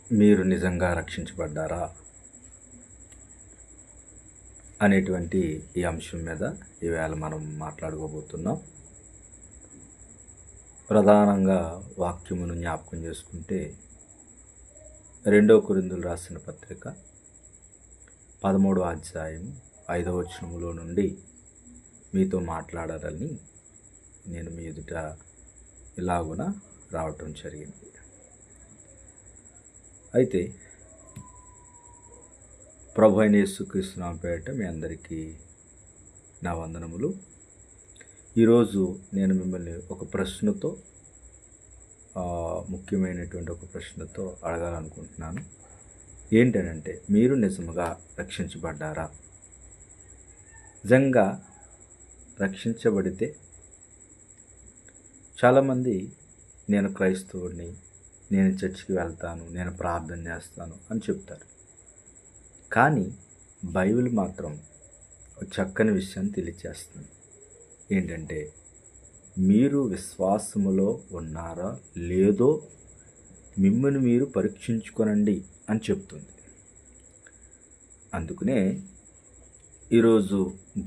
మీరు నిజంగా రక్షించబడ్డారా అనేటువంటి ఈ అంశం మీద ఈవేళ మనం మాట్లాడుకోబోతున్నాం. ప్రధానంగా వాక్యమును జ్ఞాపకం చేసుకుంటే 2 కొరింథీయులకు రాసిన పత్రిక 13వ అధ్యాయం 5వ వచనములో నుండి మీతో మాట్లాడాలని నేను మీ ఎదుట ఇలాగున రావటం జరిగింది. అయితే ప్రభు అయిన యేసుక్రీస్తు నామమున పేరిట మీ అందరికీ నా వందనములు. ఈరోజు నేను మిమ్మల్ని ఒక ప్రశ్నతో ముఖ్యమైనటువంటి ఒక ప్రశ్నతో అడగాలనుకుంటున్నాను. ఏంటనంటే, మీరు నిజముగా రక్షించబడ్డారా? నిజంగా రక్షించబడితే చాలామంది నేను క్రైస్తవుడిని, నేను చర్చికి వెళ్తాను, నేను ప్రార్థన చేస్తాను అని చెప్తారు. కానీ బైబిల్ మాత్రం ఒక చక్కని విషయాన్ని తెలియచేస్తుంది. ఏంటంటే, మీరు విశ్వాసములో ఉన్నారా లేదో మిమ్మల్ని మీరు పరీక్షించుకోనండి అని చెప్తుంది. అందుకనే ఈరోజు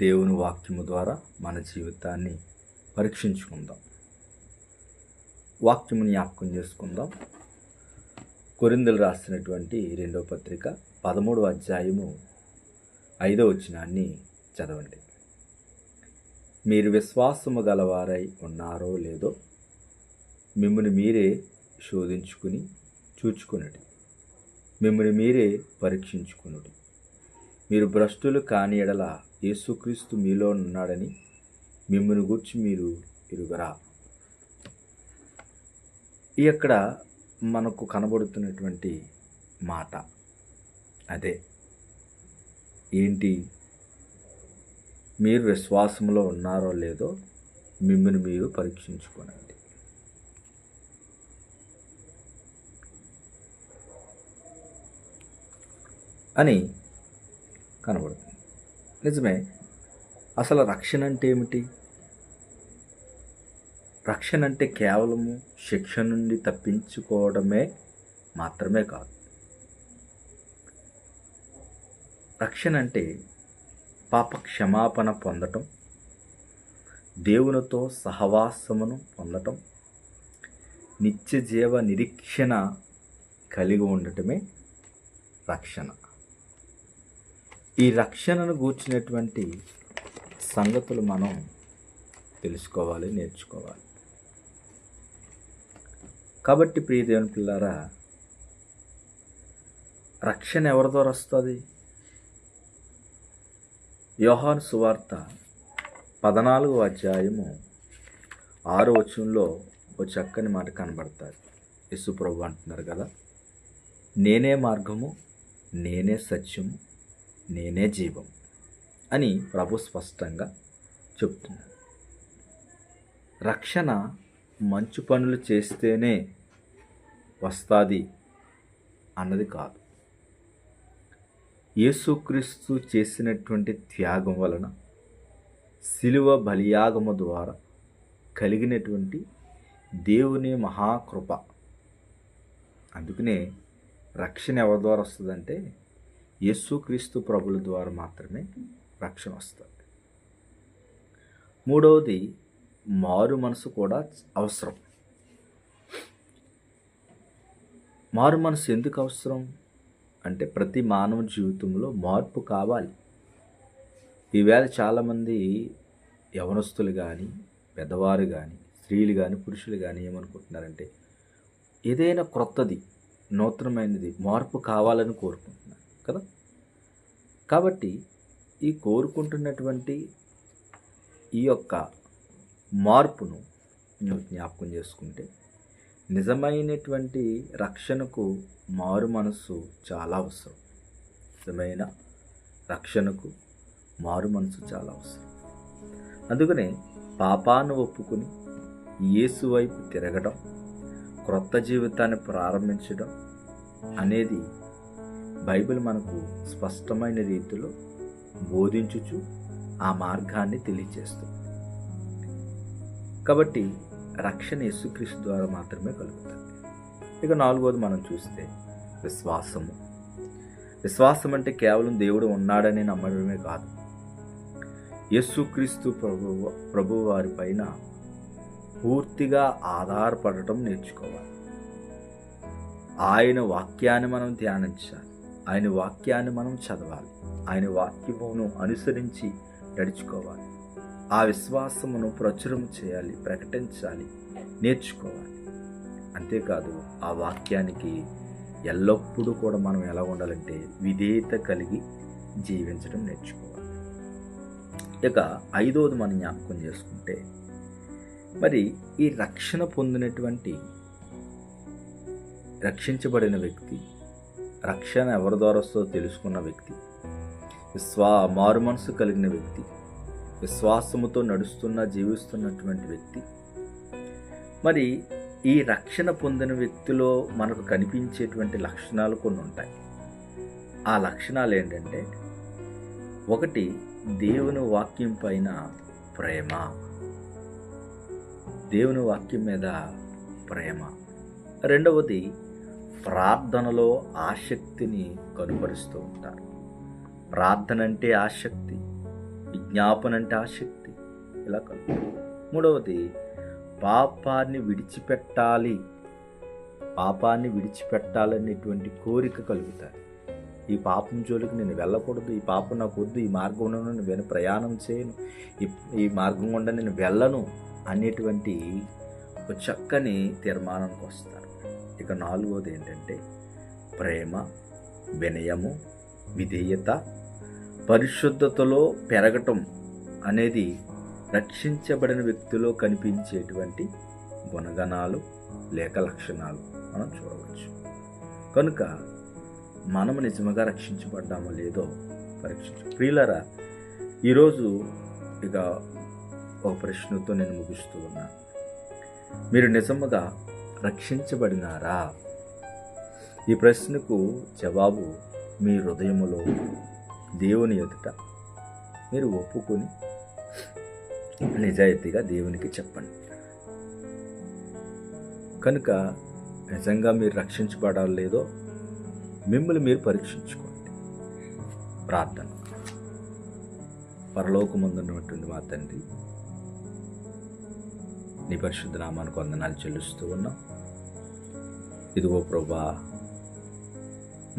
దేవుని వాక్యము ద్వారా మన జీవితాన్ని పరీక్షించుకుందాం. వాక్యము జ్ఞాపకం చేసుకుందాం. కొరింథీయులకు రాసినటువంటి 2వ పత్రిక 13వ అధ్యాయము 5వ వచనాన్ని చదవండి. మీరు విశ్వాసము గలవారై ఉన్నారో లేదో మిమ్మల్ని మీరే శోధించుకుని చూచుకొనుడి, మిమ్మల్ని మీరే పరీక్షించుకొనుడి. మీరు భ్రష్టులు కాని ఎడల యేసుక్రీస్తు మీలో ఉన్నాడని మిమ్మల్ని గూర్చి మీరు ఎరుగరా? ఇక్కడ మనకు కనబడుతున్నటువంటి మాట అదే. ఏంటి? మీరు విశ్వాసంలో ఉన్నారో లేదో మిమ్మల్ని మీరు పరీక్షించుకోనండి. అని కనబడుతుంది. నిజమే. అసలు రక్షణ అంటే ఏమిటి? రక్షణ అంటే కేవలము శిక్ష నుండి తప్పించుకోవడమే మాత్రమే కాదు. రక్షణ అంటే పాప క్షమాపణ పొందటం, దేవునితో సహవాసమును పొందటం, నిత్య జీవ నిరీక్షణ కలిగి ఉండటమే రక్షణ. ఈ రక్షణను గూర్చినటువంటి సంగతులు మనం తెలుసుకోవాలి, నేర్చుకోవాలి. కాబట్టి ప్రియ దేవుని పిల్లారా, రక్షణ ఎవరి ద్వారా వస్తుంది? యోహాను సువార్త 14వ అధ్యాయము 6వ వచనంలో ఓ చక్కని మాట కనబడతారు. యేసు ప్రభు అంటున్నారు కదా, నేనే మార్గము, నేనే సత్యము, నేనే జీవం అని ప్రభు స్పష్టంగా చెప్తున్నారు. రక్షణ మంచి పనులు చేస్తేనే వస్తుంది అన్నది కాదు. యేసుక్రీస్తు చేసినటువంటి త్యాగం వలన, శిలువ బలియాగము ద్వారా కలిగినటువంటి దేవుని మహాకృప. అందుకనే రక్షణ ఎవరి ద్వారా వస్తుందంటే యేసుక్రీస్తు ప్రభుల ద్వారా మాత్రమే రక్షణ వస్తుంది. మూడవది, మారు మనసు కూడా అవసరం. మారు మనసు ఎందుకు అవసరం అంటే, ప్రతి మానవ జీవితంలో మార్పు కావాలి. ఈవేళ చాలామంది యవనస్తులు కానీ, పెద్దవారు కానీ, స్త్రీలు కానీ, పురుషులు కానీ ఏమనుకుంటున్నారంటే, ఏదైనా క్రొత్తది, నూతనమైనది, మార్పు కావాలని కోరుకుంటున్నారు కదా. కాబట్టి ఈ కోరుకుంటున్నటువంటి ఈ యొక్క మార్పును నువ్వు జ్ఞాపకం చేసుకుంటే, నిజమైనటువంటి రక్షణకు మారు మనసు చాలా అవసరం. నిజమైన రక్షణకు మారు మనసు చాలా అవసరం. అందుకనే పాపాన్ని ఒప్పుకుని యేసు వైపు తిరగడం, క్రొత్త జీవితాన్ని ప్రారంభించడం అనేది బైబిల్ మనకు స్పష్టమైన రీతిలో బోధించుచు ఆ మార్గాన్ని తెలియజేస్తుంది. కాబట్టి రక్షణ యేసుక్రీస్తు ద్వారా మాత్రమే కలుగుతుంది. ఇక నాలుగోది మనం చూస్తే, విశ్వాసము. విశ్వాసం అంటే కేవలం దేవుడు ఉన్నాడని నమ్మడమే కాదు, యేసుక్రీస్తు ప్రభు వారి పైన పూర్తిగా ఆధారపడటం నేర్చుకోవాలి. ఆయన వాక్యాన్ని మనం ధ్యానించాలి, ఆయన వాక్యాన్ని మనం చదవాలి, ఆయన వాక్యమును అనుసరించి నడుచుకోవాలి. ఆ విశ్వాసమును ప్రచురం చేయాలి, ప్రకటించాలి, నేర్చుకోవాలి. అంతేకాదు ఆ వాక్యానికి ఎల్లప్పుడూ కూడా మనం ఎలా ఉండాలంటే విధేయత కలిగి జీవించడం నేర్చుకోవాలి. ఇక 5వది మనం జ్ఞాపకం చేసుకుంటే, మరి ఈ రక్షణ పొందినటువంటి రక్షించబడిన వ్యక్తి, రక్షణ ఎవరి ద్వారా వస్తుందో తెలుసుకున్న వ్యక్తి, మారు మనసు కలిగిన వ్యక్తి, విశ్వాసముతో జీవిస్తున్నటువంటి వ్యక్తి, మరి ఈ రక్షణ పొందిన వ్యక్తిలో మనకు కనిపించేటువంటి లక్షణాలు కొన్ని ఉంటాయి. ఆ లక్షణాలు ఏంటంటే, ఒకటి దేవుని వాక్యం పైన ప్రేమ, దేవుని వాక్యం మీద ప్రేమ. రెండవది ప్రార్థనలో ఆసక్తిని కనుపరుస్తూ ఉంటారు. ప్రార్థన అంటే ఆసక్తి, విజ్ఞాపన అంటే ఆసక్తి, ఇలా కలుగుతారు. మూడవది పాపాన్ని విడిచిపెట్టాలనేటువంటి కోరిక కలుగుతారు. ఈ పాపం జోలికి నేను వెళ్ళకూడదు, ఈ పాపం నాకు వద్దు, ఈ మార్గంలో నేను ప్రయాణం చేయను, ఈ మార్గం గుండా నేను వెళ్ళను అనేటువంటి ఒక చక్కని తీర్మానానికి వస్తారు. ఇక 4వది ఏంటంటే ప్రేమ, వినయము, విధేయత, పరిశుద్ధతలో పెరగటం అనేది రక్షించబడిన వ్యక్తిలో కనిపించేటువంటి గుణగణాలు లేక లక్షణాలు మనం చూడవచ్చు. కనుక మనము నిజంగా రక్షించబడ్డామో లేదో ప్రియులారా, ఈరోజు ఇక ఒక ప్రశ్నతో నేను ముగిస్తూ ఉన్నాను. మీరు నిజంగా రక్షించబడినారా? ఈ ప్రశ్నకు జవాబు మీ హృదయములో దేవుని ఎదుట మీరు ఒప్పుకొని నిజాయితీగా దేవునికి చెప్పండి. కనుక నిజంగా మీరు రక్షించబడాలి లేదో మిమ్మల్ని మీరు పరీక్షించుకోండి. ప్రార్థన. పరలోకమందున్నటువంటి మా తండ్రి, నీ పరిశుద్ధ నామానికి వందనాలు చెల్లిస్తూ ఉన్నాం. ఇదిగో ప్రభువా,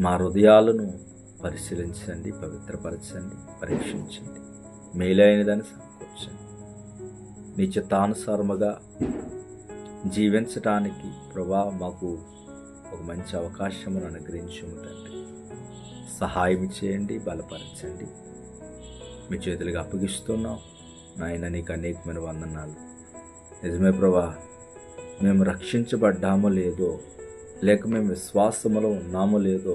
మా హృదయాలను పరిశీలించండి, పవిత్రపరచండి, పరీక్షించండి, మేలైన దాన్ని సమకూర్చండి. నీ చిత్తానుసారముగా జీవించటానికి ప్రభువా మాకు ఒక మంచి అవకాశమును అనుగ్రహించుము తండ్రి. సహాయం చేయండి, బలపరచండి. మీ చేతులుగా అప్పగిస్తున్నాం నాయన. నీకు అనేకమైన వందనాలు. నిజమే ప్రభువా, మేము రక్షించబడ్డామో లేదో, లేక మేము విశ్వాసములో ఉన్నామో లేదో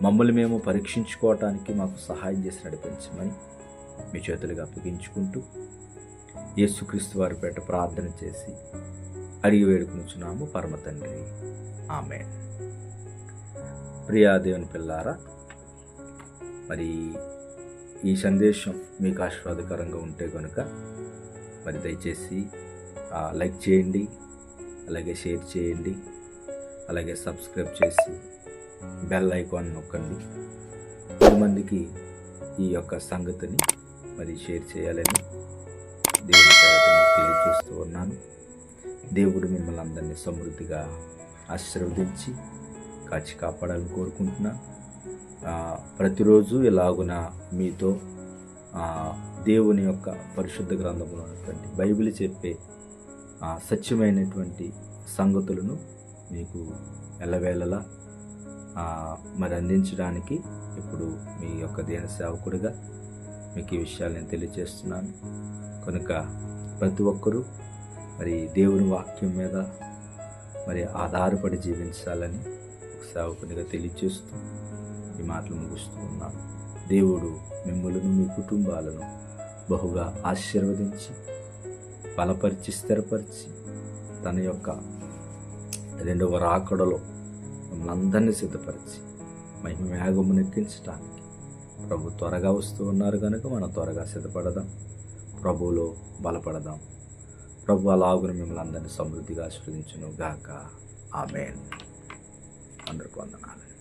మమ్మల్ని మేము పరీక్షించుకోవటానికి మాకు సహాయం చేసి నడిపించమని మీ చేతులుగా అప్పగించుకుంటూ యేసుక్రీస్తు వారి పేట ప్రార్థన చేసి అడిగి వేడుకొనుచున్నాము పరమ తండ్రి. ఆమేన్. ప్రియా దేవుని పిల్లారా, మరి ఈ సందేశం మీకు ఆశీర్వాదకరంగా ఉంటే కనుక మరి దయచేసి లైక్ చేయండి, అలాగే షేర్ చేయండి, అలాగే సబ్స్క్రైబ్ చేసి బెల్ ఐకాన్ నొక్కండి. 10 మందికి ఈ యొక్క సంగతిని మరి షేర్ చేయాలని దేవుని పేరట తెలియజేస్తూ ఉన్నాను. దేవుడు మిమ్మల్ని అందరినీ సమృద్ధిగా ఆశీర్వదించి కాచి కాపాడాలని కోరుకుంటున్నాను. ప్రతిరోజు ఇలాగున మీతో దేవుని యొక్క పరిశుద్ధ గ్రంథంలో ఉన్నటువంటి బైబిల్ చెప్పే సత్యమైనటువంటి సంగతులను మీకు ఎల్లవేళలా మరి అందించడానికి ఇప్పుడు మీ యొక్క దేన సేవకుడిగా మీకు ఈ విషయాలు నేను తెలియజేస్తున్నాను. కనుక ప్రతి ఒక్కరూ మరి దేవుని వాక్యం మీద మరి ఆధారపడి జీవించాలని సేవకునిగా తెలియజేస్తూ ఈ మాటలు ముగిస్తూ ఉన్నాను. దేవుడు మిమ్మల్ని మీ కుటుంబాలను బహుగా ఆశీర్వదించి బలపరిచి స్థిరపరిచి తన యొక్క 2వ రాకడలో మిమ్మల్ని అందరినీ సిద్ధపరిచి మహిమ మేఘమును ఎక్కించడానికి ప్రభు త్వరగా వస్తూ ఉన్నారు కనుక మనం త్వరగా సిద్ధపడదాం, ప్రభువులో బలపడదాం. ప్రభు అలాగున మిమ్మల్ని అందరినీ సమృద్ధిగా ఆశీర్వదించును గాక. ఆమేన్. అందరికీ వందనాలు.